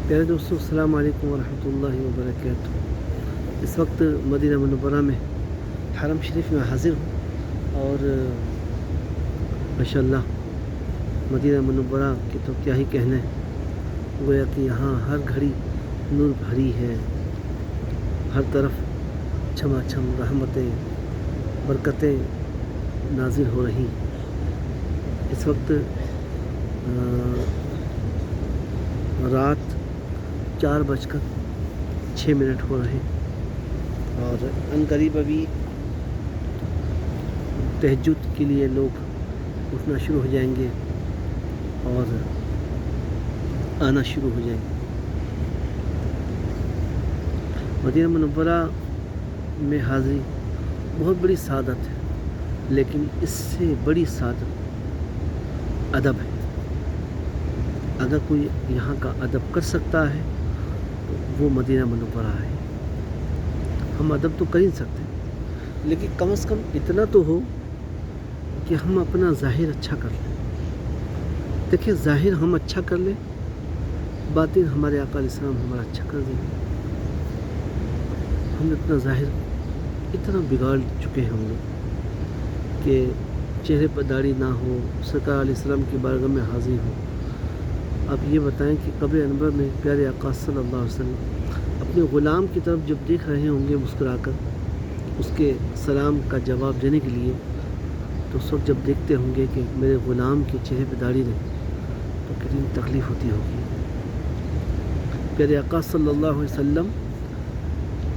پیارے دوستو، السلام علیکم ورحمۃ اللہ وبرکاتہ۔ اس وقت مدینہ منورہ میں حرم شریف میں حاضر ہوں اور ماشاءاللہ مدینہ منورہ کی تو کیا ہی کہنا ہے، گویا کہ یہاں ہر گھڑی نور بھری ہے، ہر طرف چھما چھم رحمتیں برکتیں نازل ہو رہی۔ اس وقت رات 4:06 ہو رہے ہیں اور ان قریب ابھی تہجد کے لیے لوگ اٹھنا شروع ہو جائیں گے اور آنا شروع ہو جائیں گے۔ مدینہ منورہ میں حاضری بہت بڑی سعادت ہے، لیکن اس سے بڑی سعادت ادب ہے۔ اگر کوئی یہاں کا ادب کر سکتا ہے تو وہ مدینہ منورہ ہے۔ ہم ادب تو کر ہی سکتے ہیں، لیکن کم از کم اتنا تو ہو کہ ہم اپنا ظاہر اچھا کر لیں۔ دیکھیں، ظاہر ہم اچھا کر لیں، باطن ہمارے آقا علیہ السلام ہمارا اچھا کر دیں۔ ہم اپنا ظاہر اتنا بگاڑ چکے ہیں ہم لوگ کہ چہرے پر داڑھی نہ ہو، سرکار علیہ السلام کی بارگاہ میں حاضر ہو۔ اب یہ بتائیں کہ قبر انور میں پیارے آقا صلی اللہ علیہ وسلم اپنے غلام کی طرف جب دیکھ رہے ہوں گے مسکرا کر اس کے سلام کا جواب دینے کے لیے، تو اس وقت جب دیکھتے ہوں گے کہ میرے غلام کے چہرے پہ داڑھی نہیں، تو کتنی تکلیف ہوتی ہوگی۔ پیارے آقا صلی اللہ علیہ وسلم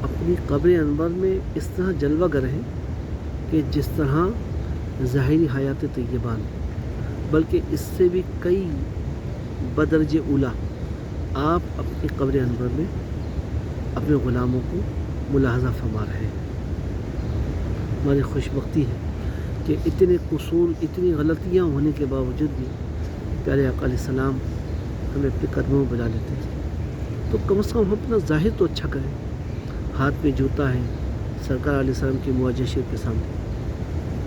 اپنی قبر انور میں اس طرح جلوہ گر ہیں کہ جس طرح ظاہری حیات طیبہ میں، بلکہ اس سے بھی کئی بدرجہ اولا آپ اپنی قبر انور میں اپنے غلاموں کو ملاحظہ فرما رہے ہیں۔ ہماری خوش بختی ہے کہ اتنے قصور، اتنی غلطیاں ہونے کے باوجود بھی پیارے آقا علیہ السلام ہمیں اپنے قدموں میں بلا لیتے ہیں۔ تو کم از کم ہم اپنا ظاہر تو اچھا کریں۔ ہاتھ میں جوتا ہے، سرکار علیہ السلام کی معجزہ شریف کے سامنے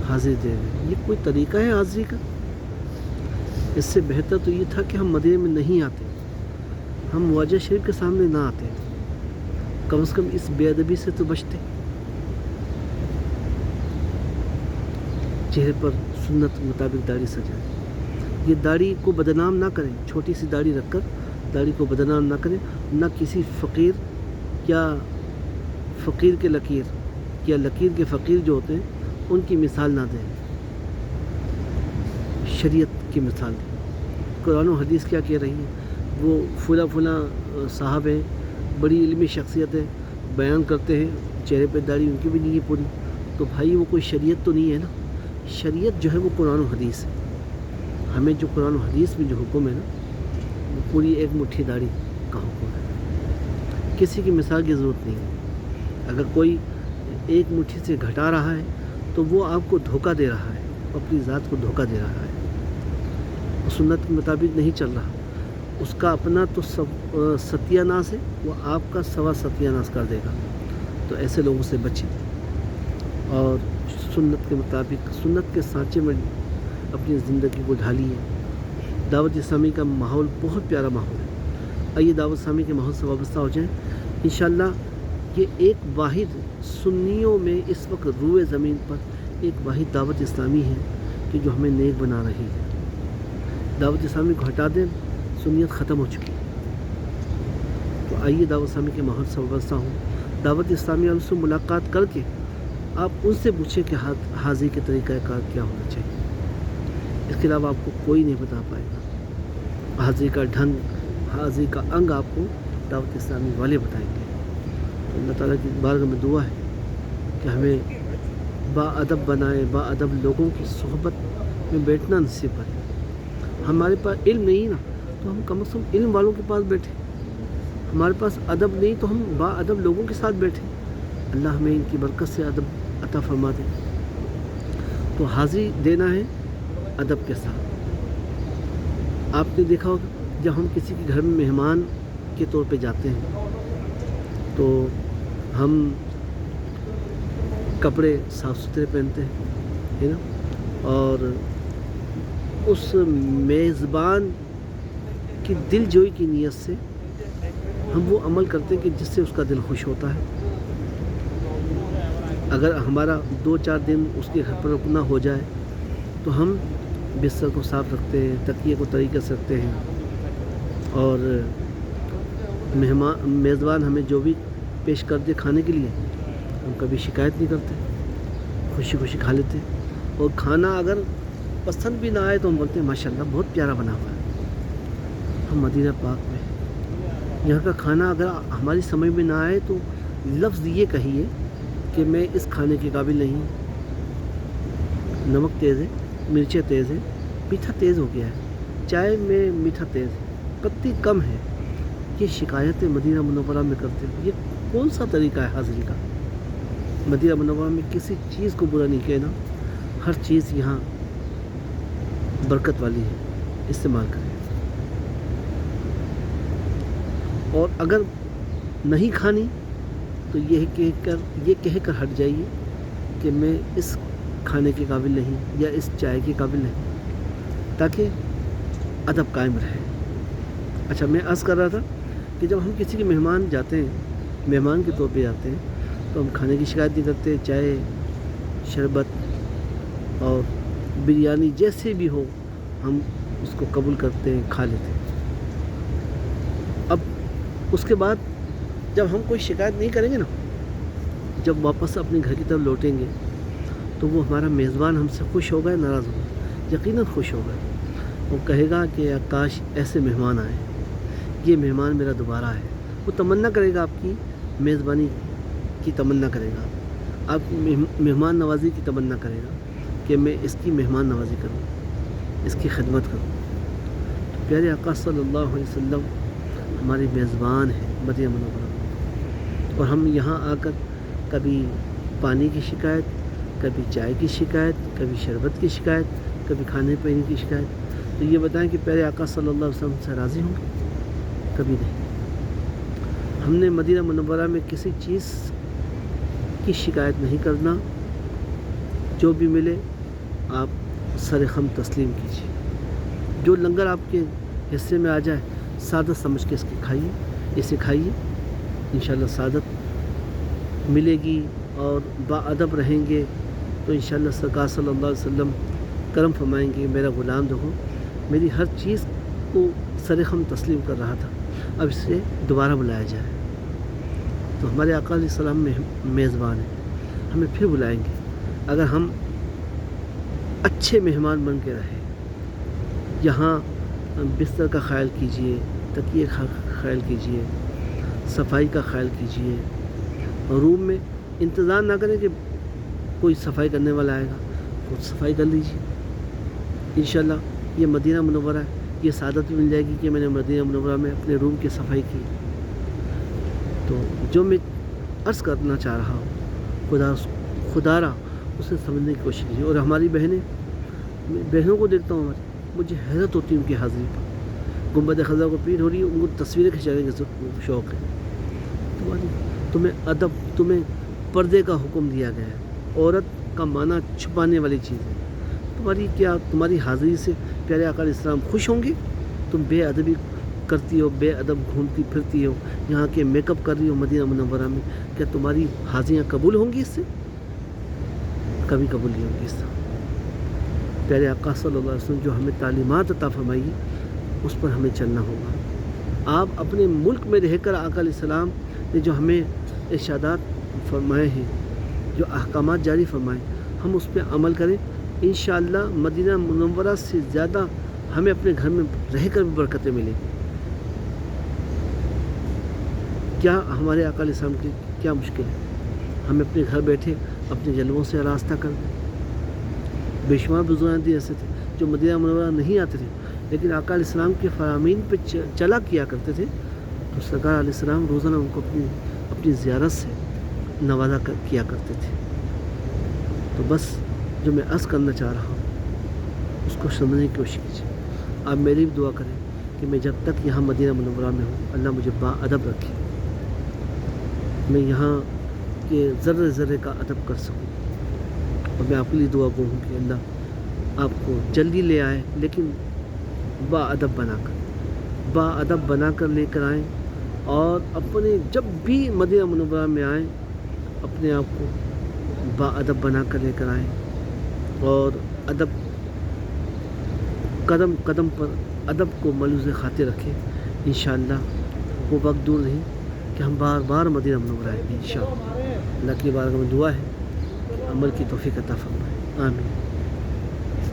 حاضری دے رہے ہیں، یہ کوئی طریقہ ہے حاضری کا؟ اس سے بہتر تو یہ تھا کہ ہم مدینے میں نہیں آتے، ہم معجزہ شریف کے سامنے نہ آتے، کم از کم اس بے ادبی سے تو بچتے۔ چہرے پر سنت مطابق داڑھی سجائیں، یہ داڑھی کو بدنام نہ کریں، چھوٹی سی داڑھی رکھ کر داڑھی کو بدنام نہ کریں، نہ کسی فقیر یا فقیر کے لکیر یا لکیر کے فقیر جو ہوتے ہیں ان کی مثال نہ دیں، شریعت کی مثال دیں۔ قرآن و حدیث کیا کہہ رہی ہے؟ وہ فلاں صاحب ہیں، بڑی علمی شخصیت ہے، بیان کرتے ہیں، چہرے پہ داڑھی ان کی بھی نہیں ہے پوری، تو بھائی وہ کوئی شریعت تو نہیں ہے نا۔ شریعت جو ہے وہ قرآن و حدیث ہے۔ ہمیں جو قرآن و حدیث میں جو حکم ہے نا، وہ پوری ایک مٹھی داڑھی کا حکم ہے، کسی کی مثال کی ضرورت نہیں ہے۔ اگر کوئی ایک مٹھی سے گھٹا رہا ہے تو وہ آپ کو دھوکہ دے رہا ہے، اپنی ذات کو دھوکہ دے رہا ہے، سنت کے مطابق نہیں چل رہا، اس کا اپنا تو ستیہ ناس ہے، وہ آپ کا سوا ستیہ ناس کر دے گا۔ تو ایسے لوگوں سے بچیں اور سنت کے مطابق سنت کے سانچے میں اپنی زندگی کو ڈھالیے۔ دعوت اسلامی کا ماحول بہت پیارا ماحول ہے، آئیے دعوت اسلامی کے ماحول سے وابستہ ہو جائیں۔ انشاءاللہ یہ ایک واحد سنیوں میں اس وقت روئے زمین پر ایک واحد دعوت اسلامی ہے کہ جو ہمیں نیک بنا رہی ہے۔ دعوت اسلامی کو ہٹا دیں، سنیت ختم ہو چکی ہے۔ تو آئیے دعوت اسلامی کے ماحول سے وابستہ ہوں، دعوت اسلامی والوں سے ملاقات کر کے آپ ان سے پوچھیں کہ حاضری کے طریقہ کار کیا ہونا چاہیے۔ اس کے علاوہ آپ کو کوئی نہیں بتا پائے گا۔ حاضری کا ڈھنگ، حاضری کا انگ آپ کو دعوت اسلامی والے بتائیں گے۔ تو اللہ تعالیٰ کی بارگاہ میں دعا ہے کہ ہمیں با ادب بنائے، با ادب لوگوں کی صحبت میں بیٹھنا نصیب کرے۔ ہمارے پاس علم نہیں نا، تو ہم کم از کم علم والوں کے پاس بیٹھیں۔ ہمارے پاس ادب نہیں تو ہم با ادب لوگوں کے ساتھ بیٹھیں۔ اللہ ہمیں ان کی برکت سے ادب عطا فرما دے۔ تو حاضری دینا ہے ادب کے ساتھ۔ آپ نے دیکھا ہوگا جب ہم کسی کے گھر میں مہمان کے طور پہ جاتے ہیں تو ہم کپڑے صاف ستھرے پہنتے ہیں، ہے نا، اور اس میزبان کی دل جوئی کی نیت سے ہم وہ عمل کرتے ہیں کہ جس سے اس کا دل خوش ہوتا ہے. اگر ہمارا 2-4 دن اس کے گھر پر رکنا ہو جائے تو ہم بستر کو صاف رکھتے ہیں, تکیے کو طریقے سے رکھتے ہیں, اور میزبان ہمیں جو بھی پیش کر دے کھانے کے لیے ہم کبھی شکایت نہیں کرتے, خوشی خوشی کھا لیتے ہیں. اور کھانا اگر پسند بھی نہ آئے تو ہم بولتے ہیں ماشاء اللہ بہت پیارا بنا ہوا ہے. ہم مدینہ پاک میں یہاں کا کھانا اگر ہماری سمجھ میں نہ آئے تو لفظ یہ کہیے کہ میں اس کھانے کے قابل نہیں ہوں, نمک تیز ہے, مرچیں تیز ہے, میٹھا تیز ہو گیا ہے, چائے میں میٹھا تیز ہے, پتی کم ہے. یہ شکایتیں مدینہ منورہ میں کرتے ہیں. یہ کون سا طریقہ ہے حاضری کا؟ مدینہ منورہ میں کسی چیز کو برا نہیں کہنا, ہر چیز یہاں برکت والی ہے, استعمال کریں. اور اگر نہیں کھانی تو یہ کہہ کر ہٹ جائیے کہ میں اس کھانے کے قابل نہیں یا اس چائے کے قابل نہیں, تاکہ ادب قائم رہے. اچھا, میں عرض کر رہا تھا کہ جب ہم کسی کے مہمان جاتے ہیں, مہمان کے طور پہ جاتے ہیں, تو ہم کھانے کی شکایت نہیں کرتے. چائے, شربت اور بریانی جیسے بھی ہو ہم اس کو قبول کرتے ہیں, کھا لیتے ہیں. اب اس کے بعد جب ہم کوئی شکایت نہیں کریں گے نا, جب واپس اپنے گھر کی طرف لوٹیں گے تو وہ ہمارا میزبان ہم سے خوش ہوگا یا ناراض ہوگا؟ یقیناً خوش ہوگا. وہ کہے گا کہ کاش ایسے مہمان آئے, یہ مہمان میرا دوبارہ ہے. وہ تمنا کرے گا, آپ کی میزبانی کی تمنا کرے گا, آپ مہمان نوازی کی تمنا کرے گا کہ میں اس کی مہمان نوازی کروں, اس کی خدمت کروں. تو پیارے آقا صلی اللہ علیہ وسلم ہمارے میزبان ہیں مدینہ منورہ میں, اور ہم یہاں آ کر کبھی پانی کی شکایت, کبھی چائے کی شکایت, کبھی شربت کی شکایت, کبھی کھانے پینے کی شکایت. تو یہ بتائیں کہ پیارے آقا صلی اللہ علیہ وسلم سے راضی ہوں گے؟ کبھی نہیں. ہم نے مدینہ منورہ میں کسی چیز کی شکایت نہیں کرنا. جو بھی ملے آپ سر خم تسلیم کیجیے. جو لنگر آپ کے حصے میں آ جائے سعادت سمجھ کے اس کی کھائیے, اسے کھائیے. انشاءاللہ سعادت ملے گی اور باادب رہیں گے تو انشاءاللہ سرکار صلی اللہ علیہ وسلم کرم فرمائیں گے, میرا غلام دیکھو میری ہر چیز کو سر خم تسلیم کر رہا تھا, اب اسے دوبارہ بلایا جائے. تو ہمارے آقا علیہ السلام میں میزبان ہیں, ہمیں پھر بلائیں گے اگر ہم اچھے مہمان بن کے رہے. یہاں بستر کا خیال کیجیے, تکیے کا خیال کیجیے, صفائی کا خیال کیجیے. روم میں انتظار نہ کریں کہ کوئی صفائی کرنے والا آئے گا, خود صفائی کر لیجیے. انشاءاللہ یہ مدینہ منورہ ہے, یہ سعادت بھی مل جائے گی کہ میں نے مدینہ منورہ میں اپنے روم کی صفائی کی. تو جو میں عرض کرنا چاہ رہا ہوں خدا را اسے سمجھنے کی کوشش کیجیے. اور ہماری بہنوں کو دیکھتا ہوں, مجھے حیرت ہوتی ہے ان کی حاضری پر. گنبد خضرا کو پیر ہو رہی ہے, ان کو تصویریں کھنچانے کا شوق ہے. تمہیں پردے کا حکم دیا گیا ہے. عورت کا معنی چھپانے والی چیز ہے. تمہاری حاضری سے پیارے آقا علیہ السلام خوش ہوں گے؟ تم بے ادبی کرتی ہو, بے ادب گھومتی پھرتی ہو, یہاں کے میک اپ کر رہی ہو مدینہ منورہ میں, کیا تمہاری حاضریاں قبول ہوں گی اس سے؟ کبھی قبول نہیں ہوں گی اس سے. پیارے آقا صلی اللہ علیہ وسلم جو ہمیں تعلیمات عطا فرمائی اس پر ہمیں چلنا ہوگا. آپ اپنے ملک میں رہ کر آقا علیہ السلام نے جو ہمیں ارشادات فرمائے ہیں, جو احکامات جاری فرمائے, ہم اس پہ عمل کریں. انشاءاللہ مدینہ منورہ سے زیادہ ہمیں اپنے گھر میں رہ کر بھی برکتیں ملیں. کیا ہمارے آقا علیہ السلام کی کیا مشکل ہے؟ ہم اپنے گھر بیٹھے اپنے جلووں سے آراستہ کر دیں. بے شمار بزرگان ایسے تھے جو مدینہ منورہ نہیں آتے تھے, لیکن آقا علیہ السلام کے فرامین پہ چلا کیا کرتے تھے. تو سرکار علیہ السلام روزانہ ان کو اپنی زیارت سے نوازا کیا کرتے تھے. تو بس جو میں عرض کرنا چاہ رہا ہوں اس کو سمجھنے کی کوشش کیجیے. آپ میری بھی دعا کریں کہ میں جب تک یہاں مدینہ منورہ میں ہوں اللہ مجھے باادب رکھے, میں یہاں کے ذرے ذرے کا ادب کر سکوں. اور میں آپ کے لیے دعا گو ہوں کہ اللہ آپ کو جلدی لے آئے, لیکن باادب بنا کر لے کر آئیں اور اپنے جب بھی مدینہ منورہ میں آئیں اپنے آپ کو باادب بنا کر لے کر آئیں، اور ادب قدم قدم پر ادب کو ملوث خاطر رکھیں۔ انشاءاللہ وہ وقت دور نہیں کہ ہم بار بار مدینہ منورہ آئیں گے انشاءاللہ۔ اللہ کی بارگاہ میں دعا ہے کہ عمل کی توفیق عطا فرمائے، آمین۔